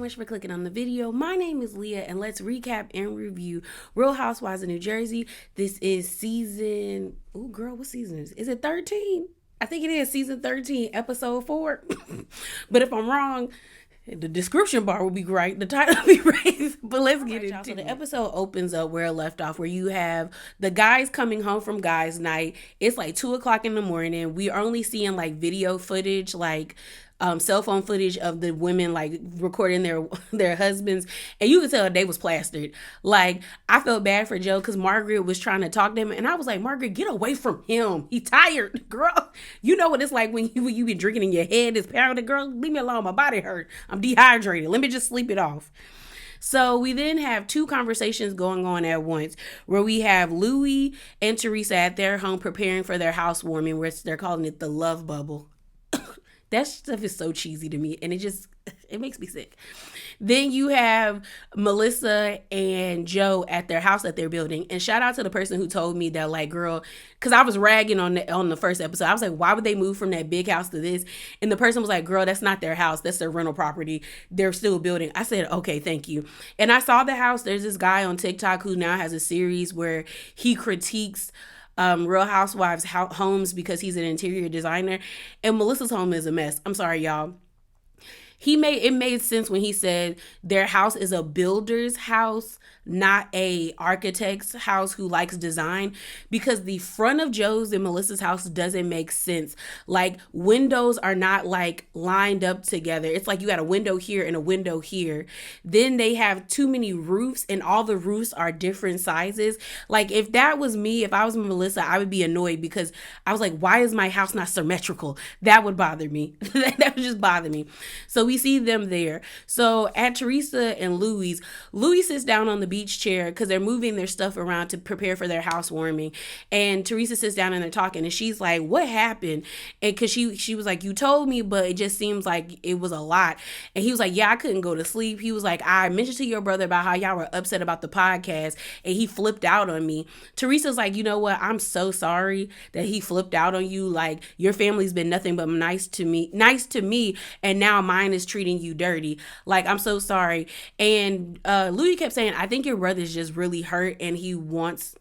much for clicking on the video. My name is Leah, and let's recap and review Real Housewives of New Jersey. This is season... Oh, girl, what season is it? Is it 13? I think it is season 13, episode 4. But if I'm wrong, the description bar will be right. The title will be right. But let's get into it. So the episode opens up where it left off, where you have the guys coming home from guys' night. It's like 2 o'clock in the morning. We are only seeing like video footage, like cell phone footage of the women like recording their husbands, and you could tell they was plastered. Like, I felt bad for Joe because Margaret was trying to talk to him, and I was like, Margaret, get away from him. He tired, girl. You know what it's like when you be drinking and your head is pounded, girl. Leave me alone. My body hurt. I'm dehydrated. Let me just sleep it off. So we then have two conversations going on at once, where we have Louis and Teresa at their home preparing for their housewarming, where they're calling it the love bubble. That stuff is so cheesy to me, and it makes me sick. Then you have Melissa and Joe at their house that they're building. And shout out to the person who told me that, like, girl, because I was ragging on the first episode. I was like, why would they move from that big house to this? And the person was like, girl, that's not their house. That's their rental property. They're still building. I said, okay, thank you. And I saw the house. There's this guy on TikTok who now has a series where he critiques Real Housewives homes because he's an interior designer, and Melissa's home is a mess. I'm sorry, y'all. It made sense when he said their house is a builder's house, not a architect's house who likes design, because the front of Joe's and Melissa's house doesn't make sense. Like, windows are not like lined up together. It's like you got a window here and a window here. Then they have too many roofs, and all the roofs are different sizes. Like, if that was me, if I was Melissa, I would be annoyed because I was like, why is my house not symmetrical? That would bother me. That would just bother me. So we see them there. So at Teresa and Louis sits down on the beach chair because they're moving their stuff around to prepare for their housewarming. And Teresa sits down and they're talking, and she's like, what happened? And because she was like, you told me, but it just seems like it was a lot. And he was like, yeah, I couldn't go to sleep. He was like, I mentioned to your brother about how y'all were upset about the podcast, and he flipped out on me. Teresa's like, you know what? I'm so sorry that he flipped out on you. Like, your family's been nothing but nice to me, and now mine is treating you dirty. Like, I'm so sorry. And Louis kept saying, I think your brother's just really hurt, and he wants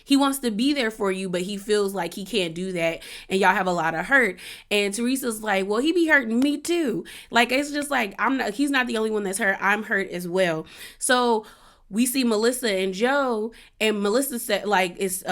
to be there for you, but he feels like he can't do that, and y'all have a lot of hurt. And Teresa's like, well, he be hurting me too. Like, it's just like, he's not the only one that's hurt. I'm hurt as well. So we see Melissa and Joe, and Melissa said, like, it's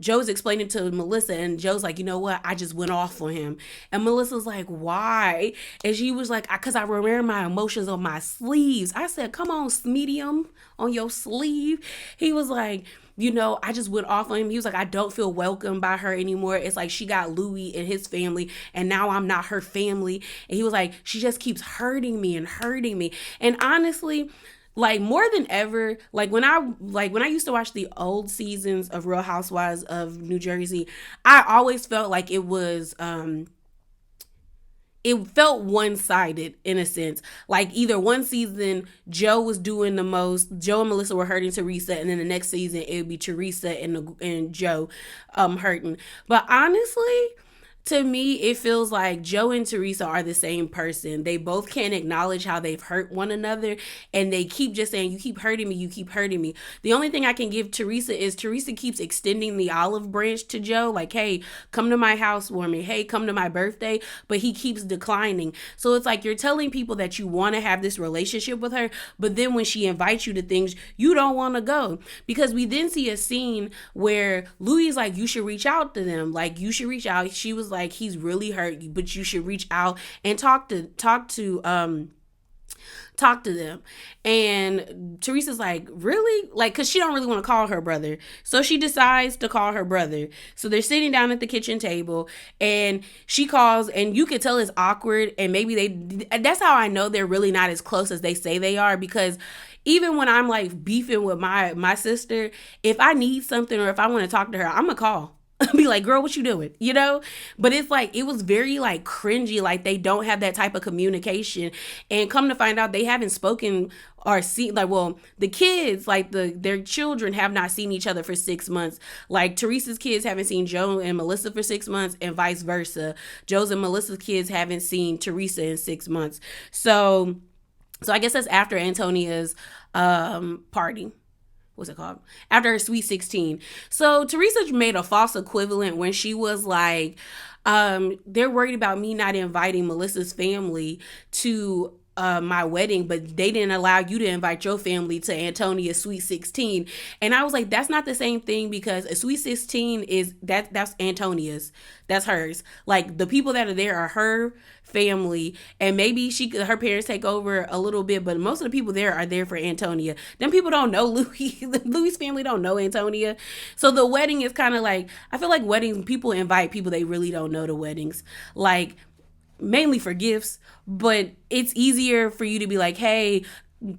Joe's explaining to Melissa, and Joe's like, you know what? I just went off on him. And Melissa's like, why? And she was like, because I wear my emotions on my sleeves. I said, come on, medium on your sleeve. He was like, you know, I just went off on him. He was like, I don't feel welcome by her anymore. It's like she got Louis and his family, and now I'm not her family. And he was like, she just keeps hurting me. And honestly, like, more than ever, like when I used to watch the old seasons of Real Housewives of New Jersey, I always felt like it felt one-sided in a sense. Like, either one season Joe was doing the most, Joe and Melissa were hurting Teresa, and then the next season it would be Teresa and Joe hurting. But honestly, to me, it feels like Joe and Teresa are the same person. They both can't acknowledge how they've hurt one another, and they keep just saying, you keep hurting me, you keep hurting me. The only thing I can give Teresa is Teresa keeps extending the olive branch to Joe, like, hey, come to my housewarming, hey, come to my birthday, but he keeps declining. So it's like you're telling people that you want to have this relationship with her, but then when she invites you to things, you don't want to go. Because we then see a scene where Louis is like, you should reach out to them. Like, you should reach out. She was like, he's really hurt, but you should reach out and talk to them. And Teresa's like, really? Like, because she don't really want to call her brother. So she decides to call her brother. So they're sitting down at the kitchen table, and she calls, and you could tell it's awkward. And maybe that's how I know they're really not as close as they say they are, because even when I'm like beefing with my sister, if I need something or if I want to talk to her, I'm going to call. Be like, girl, what you doing? You know? But it's like, it was very like cringy. Like, they don't have that type of communication. And come to find out, they haven't spoken or seen, like, well, the kids, like their children have not seen each other for 6 months. Like, Teresa's kids haven't seen Joe and Melissa for 6 months, and vice versa. Joe's and Melissa's kids haven't seen Teresa in 6 months. So So I guess that's after Antonia's party. What's it called? After her Sweet 16. So Teresa made a false equivalent when she was like, they're worried about me not inviting Melissa's family to my wedding, but they didn't allow you to invite your family to Antonia's Sweet 16. And I was like, that's not the same thing, because a Sweet 16 is that's Antonia's. That's hers. Like, the people that are there are her family, and maybe her parents take over a little bit, but most of the people there are there for Antonia. Them people don't know Louis. Louis' family don't know Antonia. So the wedding is kind of like, I feel like weddings, people invite people they really don't know to weddings. Like, mainly for gifts, but it's easier for you to be like, hey,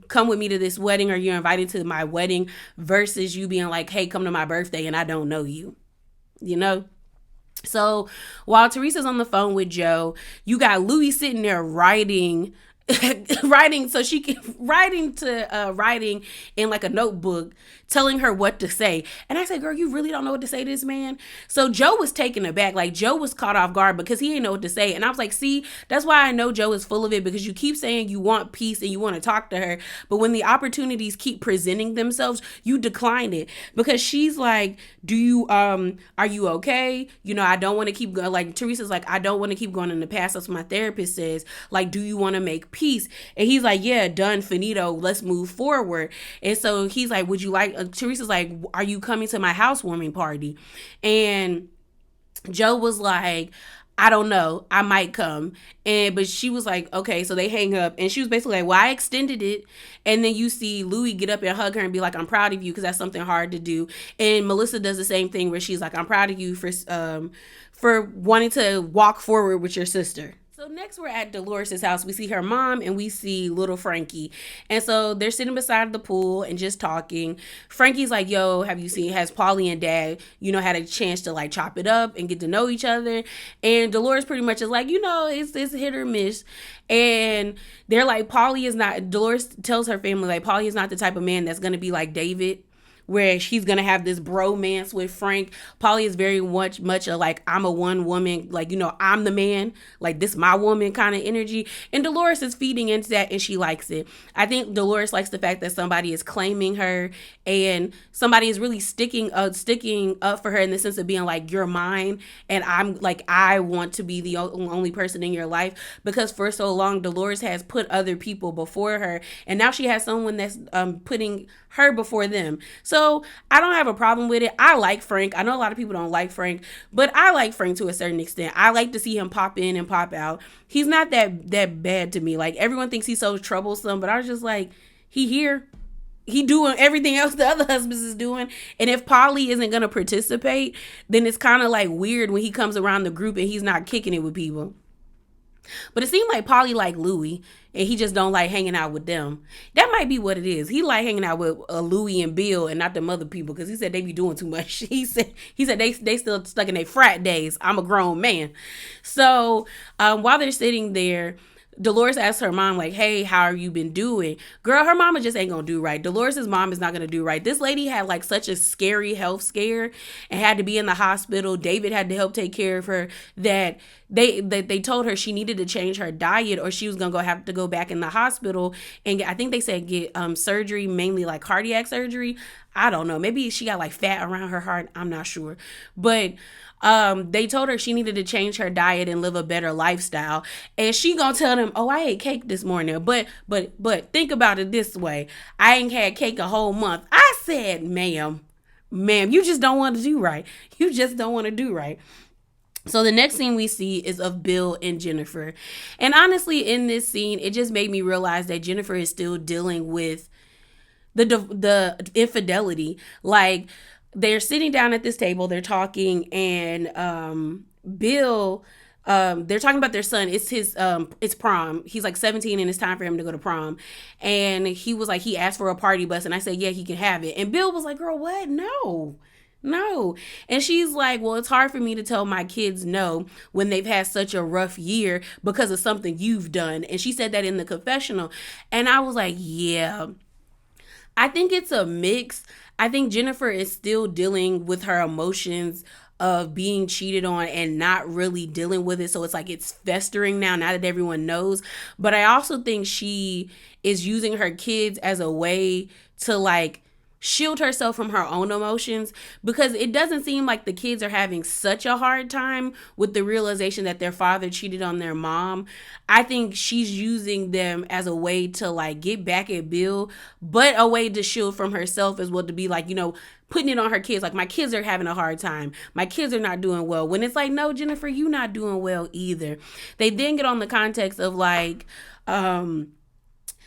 come with me to this wedding, or you're invited to my wedding, versus you being like, hey, come to my birthday and I don't know you, you know? So while Teresa's on the phone with Joe, you got Louis sitting there writing writing so she can writing in like a notebook, telling her what to say. And I said, girl, you really don't know what to say to this man? So Joe was taken aback. Like, Joe was caught off guard because he didn't know what to say. And I was like, see, that's why I know Joe is full of it, because you keep saying you want peace and you want to talk to her, but when the opportunities keep presenting themselves, you decline it. Because she's like, do you are you okay? You know, I don't want to keep going. Like, Teresa's like, I don't want to keep going in the past. That's what my therapist says. Like, do you want to make peace? And he's like, yeah, done, finito, let's move forward. And so he's like, would you like, Teresa's like, are you coming to my housewarming party? And Joe was like, I don't know, I might come. But she was like, okay. So they hang up, and she was basically like, well, I extended it. And then you see Louis get up and hug her and be like, I'm proud of you, because that's something hard to do. And Melissa does the same thing, where she's like, I'm proud of you for wanting to walk forward with your sister. So next we're at Dolores' house. We see her mom and we see little Frankie. And so they're sitting beside the pool and just talking. Frankie's like, yo, has Paulie and Dad, had a chance to like chop it up and get to know each other? And Dolores pretty much is like, it's hit or miss. And they're like, Dolores tells her family, like, Paulie is not the type of man that's going to be like David, where she's gonna have this bromance with Frank. Polly is very much a like, I'm a one woman, like, I'm the man, like, this my woman kind of energy. And Dolores is feeding into that, and she likes it. I think Dolores likes the fact that somebody is claiming her, and somebody is really sticking up for her, in the sense of being like, you're mine, and I'm like, I want to be the only person in your life. Because for so long, Dolores has put other people before her, and now she has someone that's putting her before them. So I don't have a problem with it. I like Frank. I know a lot of people don't like Frank, but I like Frank to a certain extent. I like to see him pop in and pop out. He's not that bad to me. Like, everyone thinks he's so troublesome, but I was just like, he here. He doing everything else the other husbands is doing. And if Polly isn't going to participate, then it's kind of like weird when he comes around the group and he's not kicking it with people. But it seemed like Polly like Louis, and he just don't like hanging out with them. That might be what it is. He like hanging out with Louis and Bill, and not them other people, because he said they be doing too much. He said they still stuck in their frat days. I'm a grown man. So while they're sitting there, Dolores asks her mom, like, hey, how are you been doing? Girl, her mama just ain't gonna do right. Dolores' mom is not gonna do right. This lady had like such a scary health scare and had to be in the hospital. David had to help take care of her, that they told her she needed to change her diet, or she was gonna have to go back in the hospital. And I think they said get surgery, mainly like cardiac surgery. I don't know. Maybe she got like fat around her heart. I'm not sure. But they told her she needed to change her diet and live a better lifestyle. And she gonna tell them, oh, I ate cake this morning. But think about it this way. I ain't had cake a whole month. I said, ma'am, you just don't want to do right. You just don't want to do right. So the next scene we see is of Bill and Jennifer. And honestly, in this scene, it just made me realize that Jennifer is still dealing with the infidelity. Like, they're sitting down at this table, they're talking, and Bill, they're talking about their son. It's prom. He's like 17 and it's time for him to go to prom. And he was like, he asked for a party bus, and I said, yeah, he can have it. And Bill was like, girl, what? No. And she's like, well, it's hard for me to tell my kids no when they've had such a rough year because of something you've done. And she said that in the confessional. And I was like, yeah, I think it's a mix. I think Jennifer is still dealing with her emotions of being cheated on and not really dealing with it. So it's like it's festering now that everyone knows. But I also think she is using her kids as a way to like shield herself from her own emotions, because it doesn't seem like the kids are having such a hard time with the realization that their father cheated on their mom. I think she's using them as a way to like get back at Bill, but a way to shield from herself as well, to be like, putting it on her kids, like, my kids are having a hard time, my kids are not doing well, when it's like, no, Jennifer, you not doing well either. They then get on the context of like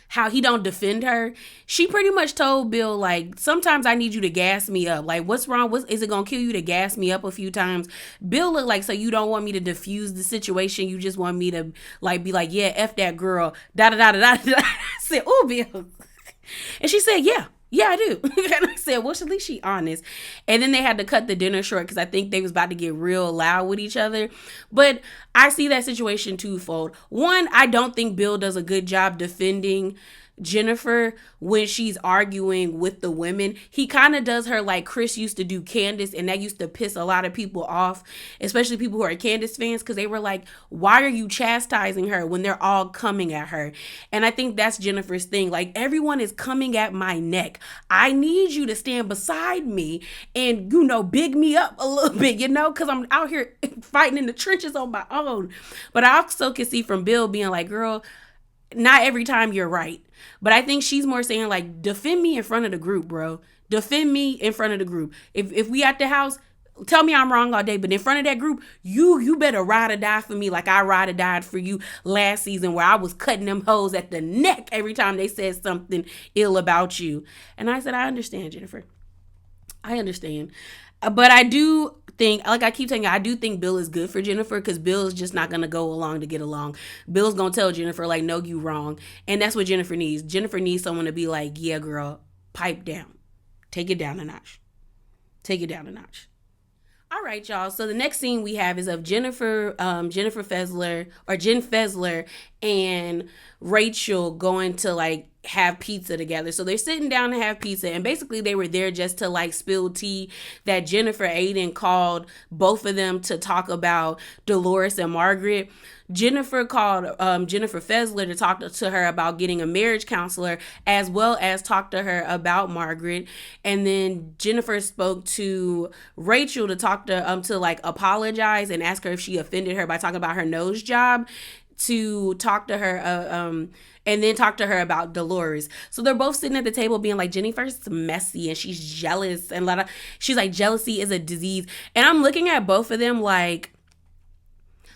how he don't defend her. She pretty much told Bill, like, sometimes I need you to gas me up. Like, what's wrong? Is it gonna kill you to gas me up a few times? Bill looked like, so you don't want me to diffuse the situation, you just want me to like be like, yeah, F that girl, da da da da da. I said, oh, Bill. And she said, yeah, I do. And I said, well, at least she honest. And then they had to cut the dinner short because I think they was about to get real loud with each other. But I see that situation twofold. One, I don't think Bill does a good job defending Jennifer when she's arguing with the women. He kind of does her like Chris used to do Candace, and that used to piss a lot of people off, especially people who are Candace fans, because they were like, why are you chastising her when they're all coming at her? And I think that's Jennifer's thing. Like, everyone is coming at my neck. I need you to stand beside me and, big me up a little bit, because I'm out here fighting in the trenches on my own. But I also can see from Bill being like, girl, not every time you're right. But I think she's more saying like, defend me in front of the group, bro. Defend me in front of the group. If we at the house, tell me I'm wrong all day, but in front of that group, you better ride or die for me like I ride or died for you last season, where I was cutting them hoes at the neck every time they said something ill about you. And I said, I understand, Jennifer. I understand. But I do think, like I keep saying, I do think Bill is good for Jennifer, because Bill is just not going to go along to get along. Bill's going to tell Jennifer, like, no, you wrong. And that's what Jennifer needs. Jennifer needs someone to be like, yeah, girl, pipe down. Take it down a notch. Take it down a notch. All right, y'all. So the next scene we have is of Jen Fessler and Rachel going to like have pizza together. So they're sitting down to have pizza, and basically they were there just to like spill tea that Jennifer Aydin called both of them to talk about Dolores and Margaret. Jennifer called Jennifer Fessler to talk to her about getting a marriage counselor, as well as talk to her about Margaret. And then Jennifer spoke to Rachel to talk to like apologize and ask her if she offended her by talking about her nose job, to talk to her and then talk to her about Dolores. So they're both sitting at the table being like, Jennifer's messy and she's jealous, and she's like, jealousy is a disease. And I'm looking at both of them like,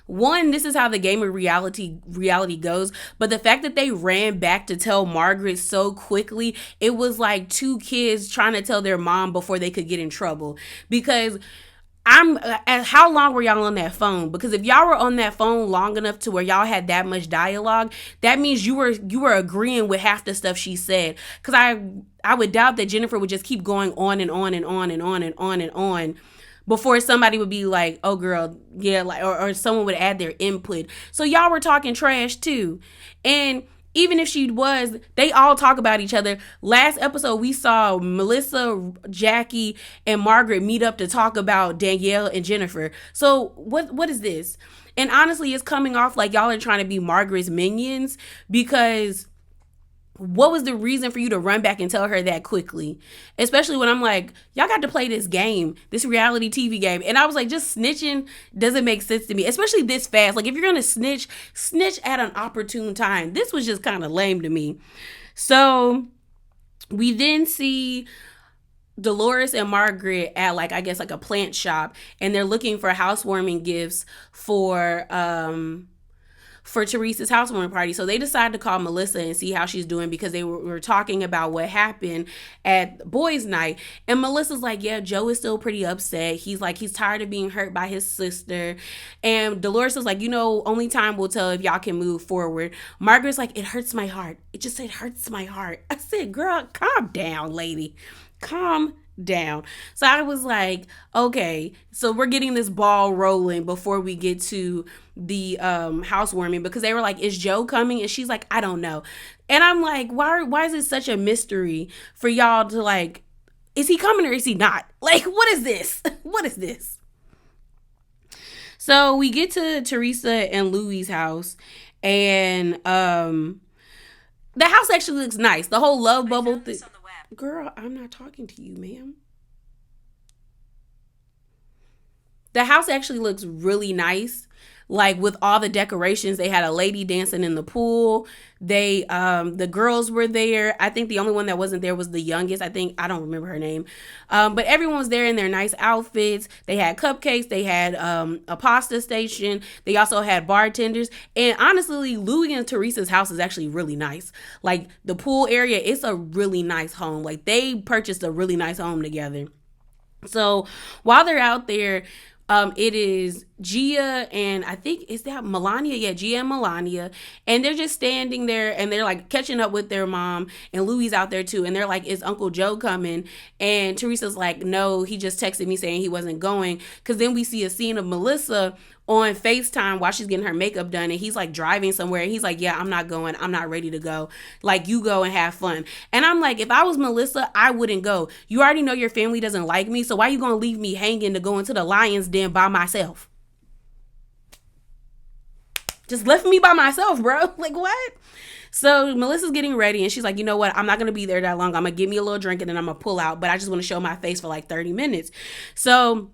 one, this is how the game of reality goes. But the fact that they ran back to tell Margaret so quickly, it was like two kids trying to tell their mom before they could get in trouble. Because how long were y'all on that phone? Because if y'all were on that phone long enough to where y'all had that much dialogue, that means you were agreeing with half the stuff she said. Because I would doubt that Jennifer would just keep going on and on and on and on and on and on before somebody would be like, oh girl, yeah, like, or someone would add their input. So y'all were talking trash too. And even if she was, they all talk about each other. Last episode, we saw Melissa, Jackie, and Margaret meet up to talk about Danielle and Jennifer. So what is this? And honestly, it's coming off like y'all are trying to be Margaret's minions, because what was the reason for you to run back and tell her that quickly? Especially when I'm like, y'all got to play this game, this reality TV game. And I was like, just snitching doesn't make sense to me, especially this fast. Like, if you're going to snitch at an opportune time. This was just kind of lame to me. So we then see Dolores and Margaret at like, I guess like a plant shop, and they're looking for housewarming gifts for Teresa's housewarming party. So they decided to call Melissa and see how she's doing, because they were talking about what happened at boys' night. And Melissa's like, yeah, Joe is still pretty upset. He's like, he's tired of being hurt by his sister. And Dolores is like, only time will tell if y'all can move forward. Margaret's like, it hurts my heart. It hurts my heart. I said, girl, calm down, lady. Calm down. So I was like, okay, so we're getting this ball rolling before we get to the housewarming, because they were like, is Joe coming? And she's like, I don't know. And I'm like, why is it such a mystery for y'all to like, is he coming or is he not? Like, what is this? What is this? So we get to Teresa and Louie's house, and the house actually looks nice. The whole love bubble thing. Girl, I'm not talking to you, ma'am. The house actually looks really nice. Like with all the decorations, they had a lady dancing in the pool. They the girls were there. I think the only one that wasn't there was the youngest. I don't remember her name. But everyone was there in their nice outfits. They had cupcakes, they had a pasta station, they also had bartenders. And honestly, Louie and Teresa's house is actually really nice. Like the pool area, it's a really nice home. Like they purchased a really nice home together. So while they're out there, it is Gia and I think is that Melania? Yeah, Gia and Melania, and they're just standing there and they're like catching up with their mom. And Louie's out there too, and they're like, "Is Uncle Joe coming?" And Teresa's like, "No, he just texted me saying he wasn't going." Because then we see a scene of Melissa on FaceTime while she's getting her makeup done, and he's like driving somewhere, and he's like, "Yeah, I'm not going. I'm not ready to go. Like, you go and have fun." And I'm like, if I was Melissa, I wouldn't go. You already know your family doesn't like me, so why are you gonna leave me hanging to go into the lion's den by myself? Just left me by myself, bro. Like, what? So Melissa's getting ready, and she's like, "You know what? I'm not gonna be there that long. I'm gonna give me a little drink, and then I'm gonna pull out. But I just want to show my face for like 30 minutes." So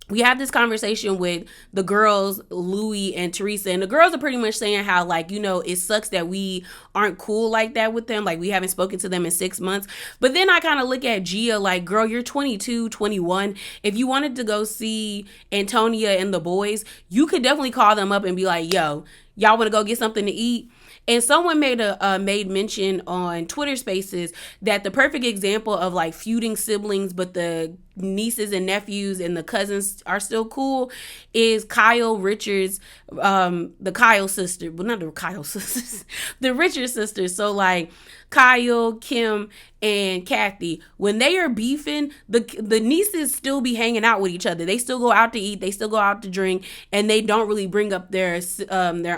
we have this conversation with the girls, Louie and Teresa, and the girls are pretty much saying how, like, you know, it sucks that we aren't cool like that with them. Like, we haven't spoken to them in 6 months. But then I kind of look at Gia like, girl, you're 22, 21. If you wanted to go see Antonia and the boys, you could definitely call them up and be like, "Yo, y'all want to go get something to eat?" And someone made mention on Twitter Spaces that the perfect example of like feuding siblings, but the nieces and nephews and the cousins are still cool, is Kyle Richards, the Kyle sister. Well, not the Kyle sisters, the Richards sisters. So like Kyle, Kim, and Kathy, when they are beefing, the nieces still be hanging out with each other. They still go out to eat, they still go out to drink, and they don't really bring up their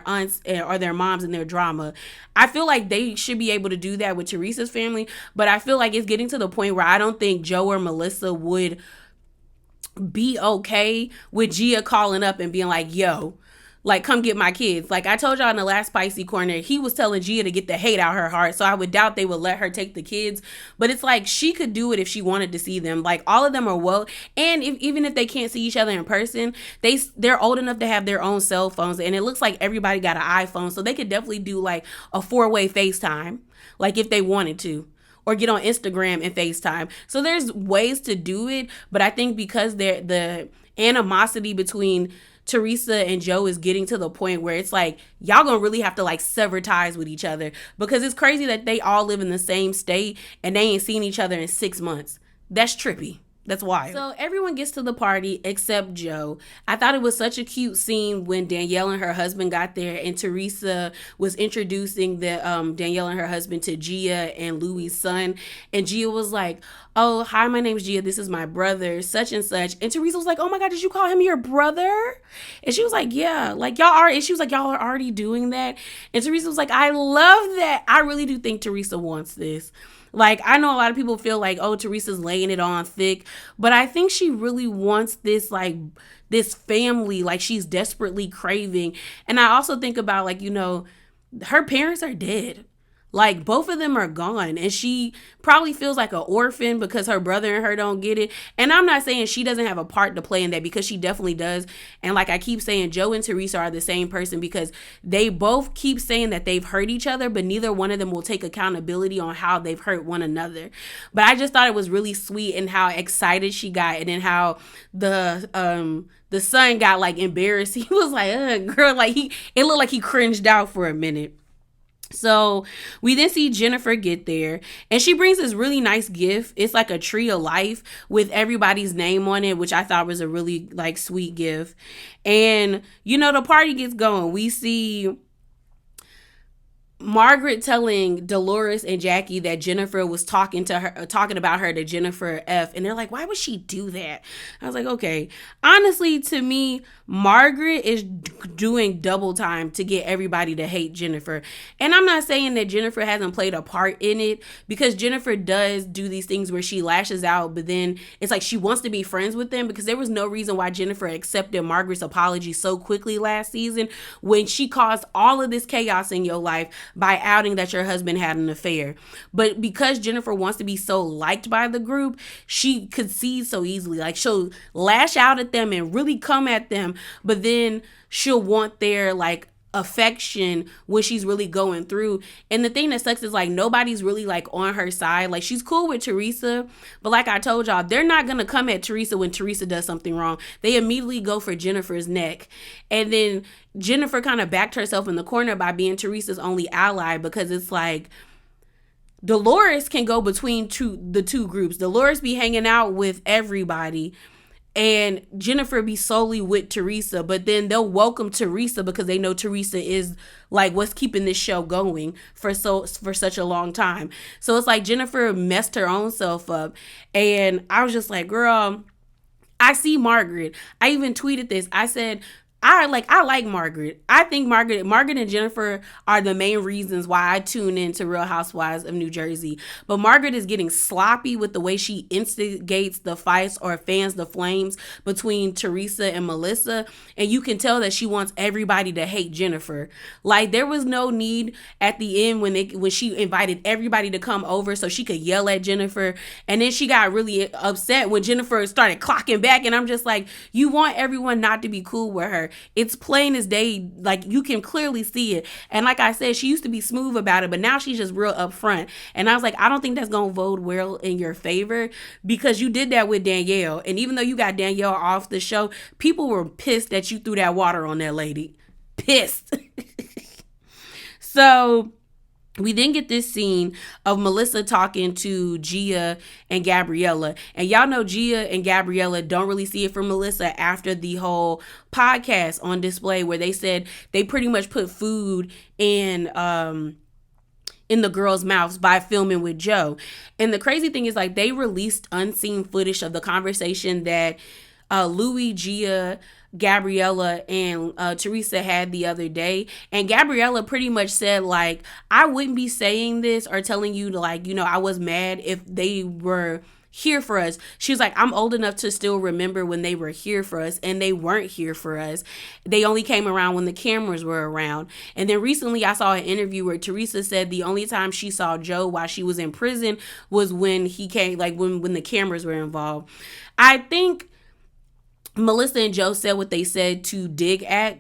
aunts or their moms and their drama. I feel like they should be able to do that with Teresa's family, but I feel like it's getting to the point where I don't think Joe or Melissa would be okay with Gia calling up and being like, "Yo, like, come get my kids." Like I told y'all in the last Spicy Corner, he was telling Gia to get the hate out her heart. So I would doubt they would let her take the kids. But it's like she could do it if she wanted to see them. Like all of them are well, and even if they can't see each other in person, they're old enough to have their own cell phones, and it looks like everybody got an iPhone, so they could definitely do like a 4-way FaceTime, like if they wanted to, or get on Instagram and FaceTime. So there's ways to do it, but I think because the animosity between Teresa and Joe is getting to the point where it's like y'all gonna really have to like sever ties with each other, because it's crazy that they all live in the same state and they ain't seen each other in 6 months. That's trippy. That's wild. So everyone gets to the party except Joe. I thought it was such a cute scene when Danielle and her husband got there, and Teresa was introducing the Danielle and her husband to Gia and Louie's son. And Gia was like, "Oh, hi, my name's Gia. This is my brother, such and such." And Teresa was like, "Oh my God, did you call him your brother?" And she was like, "Yeah, like y'all are." And she was like, "Y'all are already doing that." And Teresa was like, "I love that." I really do think Teresa wants this. Like, I know a lot of people feel like, oh, Teresa's laying it on thick, but I think she really wants this, like, this family, like she's desperately craving. And I also think about, like, you know, her parents are dead. Like both of them are gone, and she probably feels like an orphan because her brother and her don't get it. And I'm not saying she doesn't have a part to play in that, because she definitely does. And like I keep saying, Joe and Teresa are the same person, because they both keep saying that they've hurt each other, but neither one of them will take accountability on how they've hurt one another. But I just thought it was really sweet, and how excited she got, and then how the son got like embarrassed. He was like, girl, like it looked like he cringed out for a minute. So we then see Jennifer get there, and she brings this really nice gift. It's like a tree of life with everybody's name on it, which I thought was a really like sweet gift. And you know, the party gets going. We see Margaret telling Dolores and Jackie that Jennifer was talking about her to Jennifer F. And they're like, why would she do that? I was like, okay. Honestly, to me, Margaret is doing double time to get everybody to hate Jennifer. And I'm not saying that Jennifer hasn't played a part in it, because Jennifer does do these things where she lashes out, but then it's like she wants to be friends with them, because there was no reason why Jennifer accepted Margaret's apology so quickly last season when she caused all of this chaos in your life by outing that your husband had an affair. But because Jennifer wants to be so liked by the group, she concedes so easily. Like, she'll lash out at them and really come at them, but then she'll want their like affection when she's really going through. And the thing that sucks is like nobody's really like on her side. Like, she's cool with Teresa, but like I told y'all, they're not gonna come at Teresa when Teresa does something wrong. They immediately go for Jennifer's neck. And then Jennifer kind of backed herself in the corner by being Teresa's only ally, because it's like Dolores can go between the two groups. Dolores be hanging out with everybody, and Jennifer be solely with Teresa, but then they'll welcome Teresa because they know Teresa is like what's keeping this show going for such a long time. So it's like Jennifer messed her own self up, and I was just like, girl, I see Margaret. I even tweeted this. I said, I like Margaret. I think Margaret and Jennifer are the main reasons why I tune into Real Housewives of New Jersey. But Margaret is getting sloppy with the way she instigates the fights or fans the flames between Teresa and Melissa, and you can tell that she wants everybody to hate Jennifer. Like, there was no need at the end when she invited everybody to come over so she could yell at Jennifer, and then she got really upset when Jennifer started clocking back, and I'm just like, you want everyone not to be cool with her. It's plain as day. Like, you can clearly see it. And like I said, she used to be smooth about it, but now she's just real upfront. And I was like, I don't think that's going to bode well in your favor, because you did that with Danielle. And even though you got Danielle off the show, people were pissed that you threw that water on that lady. Pissed. So we then get this scene of Melissa talking to Gia and Gabriella. And y'all know Gia and Gabriella don't really see it from Melissa after the whole podcast on display where they said they pretty much put food in the girls' mouths by filming with Joe. And the crazy thing is, like, they released unseen footage of the conversation that Louis, Gia, Gabriella, and Teresa had the other day. And Gabriella pretty much said, like, I wouldn't be saying this or telling you to, like, you know, I was mad if they were here for us. She was like, I'm old enough to still remember when they were here for us, and they weren't here for us. They only came around when the cameras were around. And then recently I saw an interview where Teresa said the only time she saw Joe while she was in prison was when he came, like when the cameras were involved. I think Melissa and Joe said what they said to dig at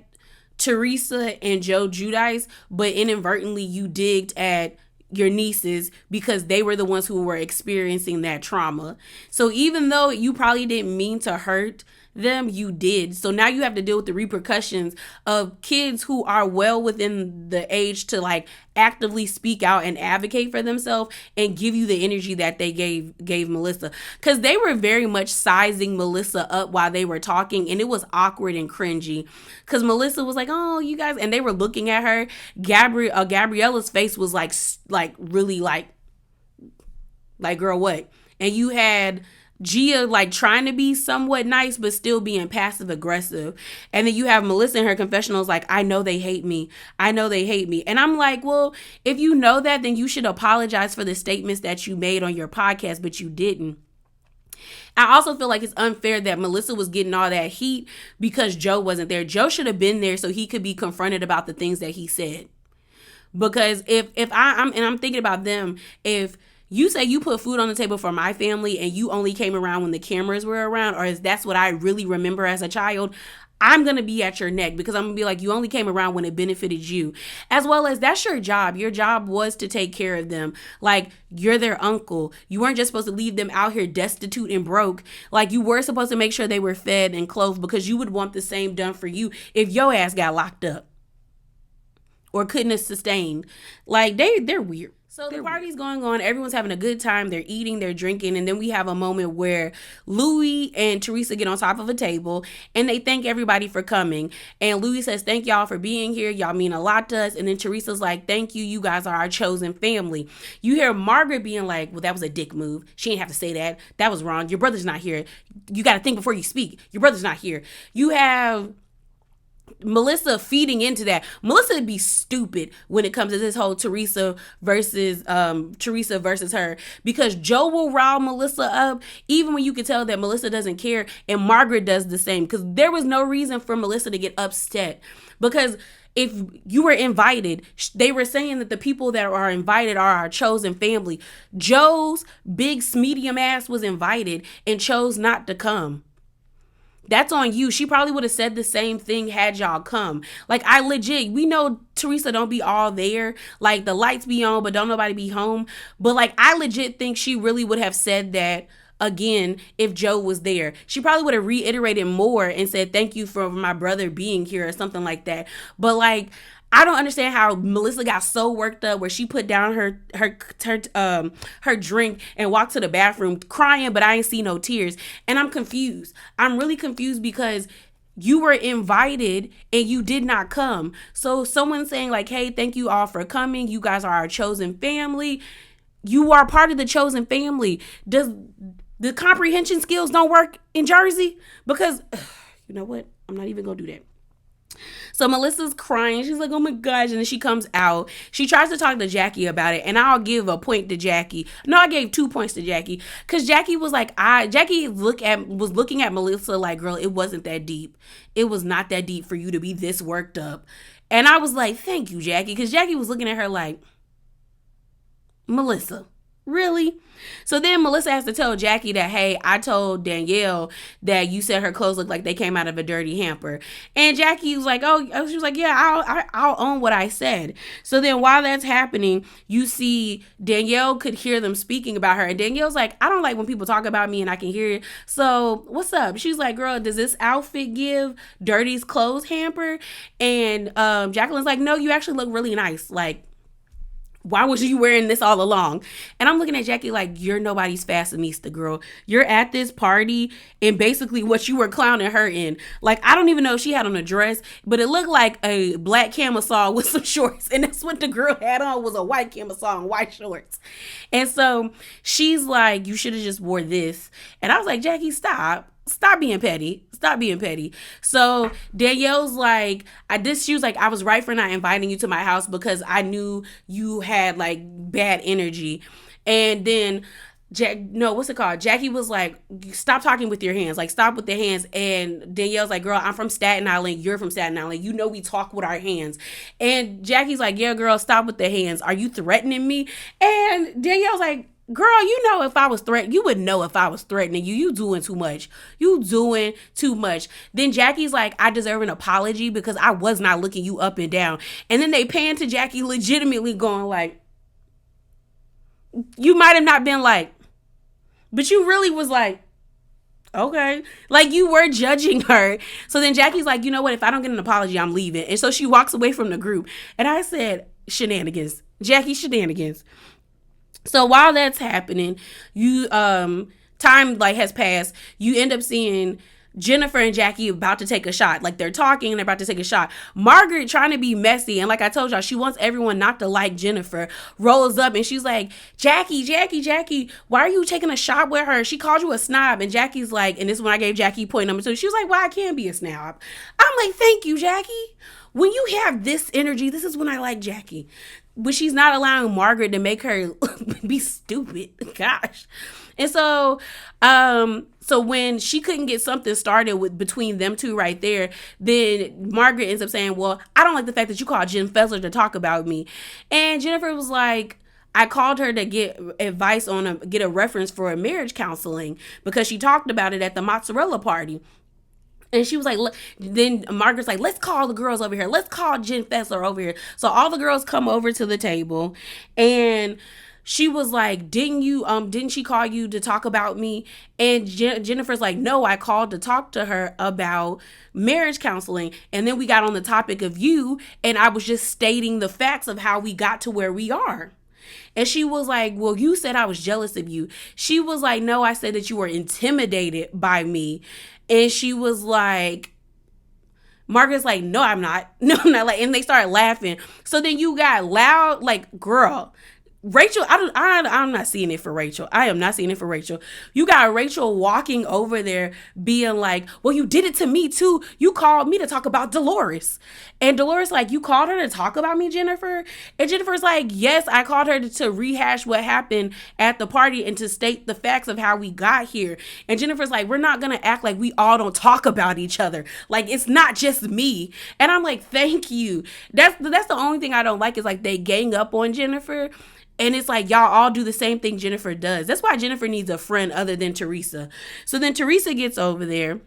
Teresa and Joe Giudice, but inadvertently you digged at your nieces because they were the ones who were experiencing that trauma. So even though you probably didn't mean to hurt them, you did. So now you have to deal with the repercussions of kids who are well within the age to like actively speak out and advocate for themselves and give you the energy that they gave Melissa, because they were very much sizing Melissa up while they were talking, and it was awkward and cringy because Melissa was like, oh, you guys, and they were looking at her. Gabriella's face was like really like girl, what? And you had Gia like trying to be somewhat nice but still being passive aggressive. And then you have Melissa in her confessionals like, I know they hate me. I know they hate me. And I'm like, well, if you know that, then you should apologize for the statements that you made on your podcast, but you didn't. I also feel like it's unfair that Melissa was getting all that heat because Joe wasn't there. Joe should have been there so he could be confronted about the things that he said. Because if I'm thinking about them, if you say you put food on the table for my family and you only came around when the cameras were around, or is that's what I really remember as a child, I'm going to be at your neck because I'm going to be like, you only came around when it benefited you. As well as that's your job. Your job was to take care of them. Like, you're their uncle. You weren't just supposed to leave them out here destitute and broke. Like, you were supposed to make sure they were fed and clothed because you would want the same done for you if your ass got locked up or couldn't have sustained. Like, they're weird. So the party's going on. Everyone's having a good time. They're eating, they're drinking. And then we have a moment where Louis and Teresa get on top of a table and they thank everybody for coming. And Louis says, thank y'all for being here. Y'all mean a lot to us. And then Teresa's like, thank you. You guys are our chosen family. You hear Margaret being like, well, that was a dick move. She ain't have to say that. That was wrong. Your brother's not here. You got to think before you speak. Your brother's not here. You have Melissa feeding into that. Melissa would be stupid when it comes to this whole Teresa versus her, because Joe will rile Melissa up even when you can tell that Melissa doesn't care, and Margaret does the same, because there was no reason for Melissa to get upset, because if you were invited, they were saying that the people that are invited are our chosen family. Joe's big medium ass was invited and chose not to come. That's on you. She probably would have said the same thing had y'all come. Like, I legit, we know Teresa don't be all there. Like, the lights be on, but don't nobody be home. But, like, I legit think she really would have said that again if Joe was there. She probably would have reiterated more and said, thank you for my brother being here or something like that. But, like, I don't understand how Melissa got so worked up where she put down her drink and walked to the bathroom crying, but I ain't see no tears. And I'm confused. I'm really confused because you were invited and you did not come. So someone saying like, hey, thank you all for coming. You guys are our chosen family. You are part of the chosen family. Does the comprehension skills don't work in Jersey? Because you know what? I'm not even going to do that. So Melissa's crying. She's like, oh my gosh. And then she comes out. She tries to talk to Jackie about it. And I'll give a point to Jackie. No, I gave 2 points to Jackie. Because Jackie was like, was looking at Melissa like, girl, it wasn't that deep. It was not that deep for you to be this worked up. And I was like, thank you, Jackie. Because Jackie was looking at her like, Melissa, really? So then Melissa has to tell Jackie that, hey, I told Danielle that you said her clothes look like they came out of a dirty hamper. And Jackie was like, oh, she was like, yeah, I'll own what I said. So then while that's happening, you see Danielle could hear them speaking about her. And Danielle's like, I don't like when people talk about me and I can hear it. So what's up? She's like, girl, does this outfit give Dirty's clothes hamper? And Jacqueline's like, no, you actually look really nice. Like, why was you wearing this all along? And I'm looking at Jackie like, you're nobody's fashionista, girl. You're at this party and basically what you were clowning her in. Like, I don't even know if she had on a dress, but it looked like a black camisole with some shorts. And that's what the girl had on, was a white camisole and white shorts. And so she's like, you should have just wore this. And I was like, Jackie, stop. Stop being petty. Stop being petty. So Danielle's like, she was like, I was right for not inviting you to my house because I knew you had like bad energy. And then Jackie was like, stop talking with your hands. Like, stop with the hands. And Danielle's like, girl, I'm from Staten Island. You're from Staten Island. You know we talk with our hands. And Jackie's like, yeah, girl, stop with the hands. Are you threatening me? And Danielle's like, girl, you know if I was you would know if I was threatening you. You doing too much. You doing too much. Then Jackie's like, I deserve an apology because I was not looking you up and down. And then they pan to Jackie legitimately going like, you might have not been like, but you really was like, okay. Like, you were judging her. So then Jackie's like, you know what? If I don't get an apology, I'm leaving. And so she walks away from the group. And I said, shenanigans. Jackie, shenanigans. So while that's happening, you time like has passed. You end up seeing Jennifer and Jackie about to take a shot. Like, they're talking and they're about to take a shot. Margaret, trying to be messy, and like I told y'all, she wants everyone not to like Jennifer, rolls up and she's like, Jackie, why are you taking a shot with her? She called you a snob. And Jackie's like, and this is when I gave Jackie point number 2. She was like, well, I can be a snob. I'm like, thank you, Jackie. When you have this energy, this is when I like Jackie. But she's not allowing Margaret to make her be stupid. Gosh. And so when she couldn't get something started between them two right there, then Margaret ends up saying, well, I don't like the fact that you called Jen Fessler to talk about me. And Jennifer was like, I called her to get advice get a reference for a marriage counseling because she talked about it at the mozzarella party. And she was like, then Margaret's like, let's call the girls over here. Let's call Jen Fessler over here. So all the girls come over to the table and she was like, didn't she call you to talk about me? And Jennifer's like, no, I called to talk to her about marriage counseling. And then we got on the topic of you. And I was just stating the facts of how we got to where we are. And she was like, well, you said I was jealous of you. She was like, no, I said that you were intimidated by me. And she was like, Margaret's like, no, I'm not. No, I'm not. Like, and they started laughing. So then you got loud, like, girl. Rachel, I'm not seeing it for Rachel. I am not seeing it for Rachel. You got Rachel walking over there being like, well, you did it to me too. You called me to talk about Dolores. And Dolores like, you called her to talk about me, Jennifer? And Jennifer's like, yes, I called her to rehash what happened at the party and to state the facts of how we got here. And Jennifer's like, we're not going to act like we all don't talk about each other. Like, it's not just me. And I'm like, thank you. That's the only thing I don't like is like they gang up on Jennifer. And it's like, y'all all do the same thing Jennifer does. That's why Jennifer needs a friend other than Teresa. So then Teresa gets over there.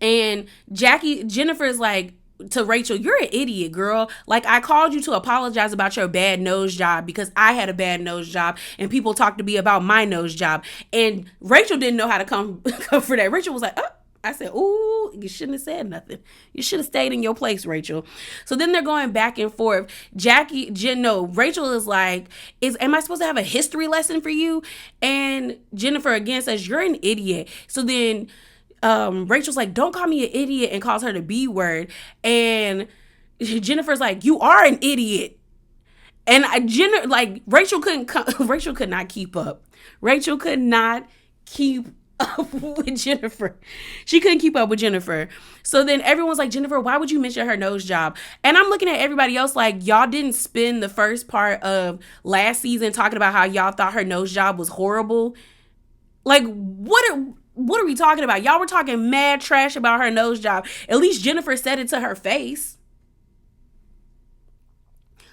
And Jennifer's like to Rachel, you're an idiot, girl. Like, I called you to apologize about your bad nose job because I had a bad nose job. And people talked to me about my nose job. And Rachel didn't know how to come for that. Rachel was like, oh. I said, ooh, you shouldn't have said nothing. You should have stayed in your place, Rachel. So then they're going back and forth. Rachel is like, am I supposed to have a history lesson for you? And Jennifer again says, you're an idiot. So then Rachel's like, don't call me an idiot, and calls her the B word. And Jennifer's like, you are an idiot. And Rachel could not keep up. Rachel could not keep up with Jennifer. She couldn't keep up with Jennifer. So then everyone's like, Jennifer, why would you mention her nose job? And I'm looking at everybody else like, y'all didn't spend the first part of last season talking about how y'all thought her nose job was horrible. Like, what are we talking about? Y'all were talking mad trash about her nose job. At least Jennifer said it to her face.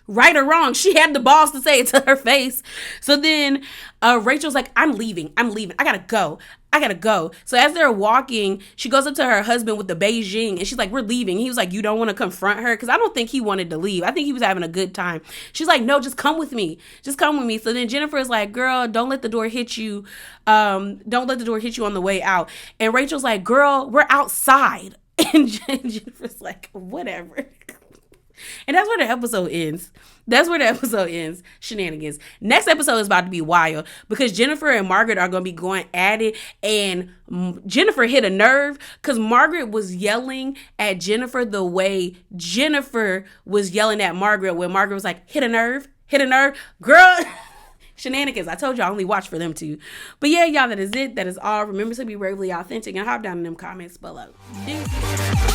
Right or wrong, she had the balls to say it to her face. So then Rachel's like, I'm leaving. I gotta go. So as they're walking, she goes up to her husband with the Beijing and she's like, we're leaving. He was like, you don't want to confront her? Because I don't think he wanted to leave. I think he was having a good time. She's like, no, just come with me. So then Jennifer is like, girl, don't let the door hit you. Don't let the door hit you on the way out. And Rachel's like, girl, we're outside. And Jennifer's like, whatever. And that's where the episode ends. Shenanigans. Next episode is about to be wild because Jennifer and Margaret are going to be going at it. And Jennifer hit a nerve because Margaret was yelling at Jennifer the way Jennifer was yelling at Margaret when Margaret was like, hit a nerve. Girl. Shenanigans. I told you I only watch for them too. But yeah, y'all, that is it. That is all. Remember to be bravely authentic and hop down in them comments below. Deuces.